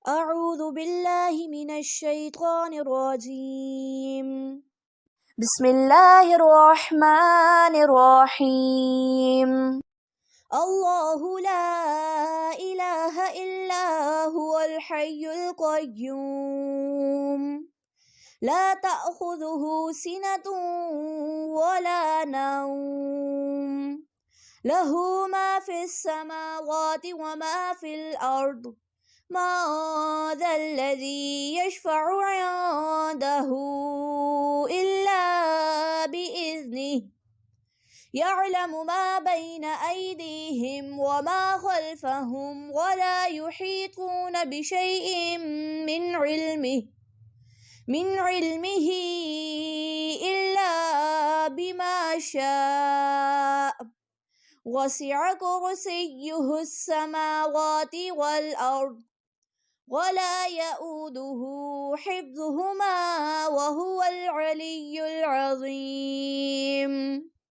اعوذ باللہ من الشیطان الرجیم بسم اللہ الرحمن الرحیم اللہ لا الہ الا هو الحی القیوم لا تأخذه سنة ولا نوم له ما في السماوات وما في الأرض ما ذا الذي يشفع عنده إلا بإذنه يعلم ما بين أيديهم وما خلفهم ولا يحيطون بشيء من علمه إلا بما شاء وسع كرسيه السماوات والأرض ولا يؤوده حفظهما وهو العلي العظيم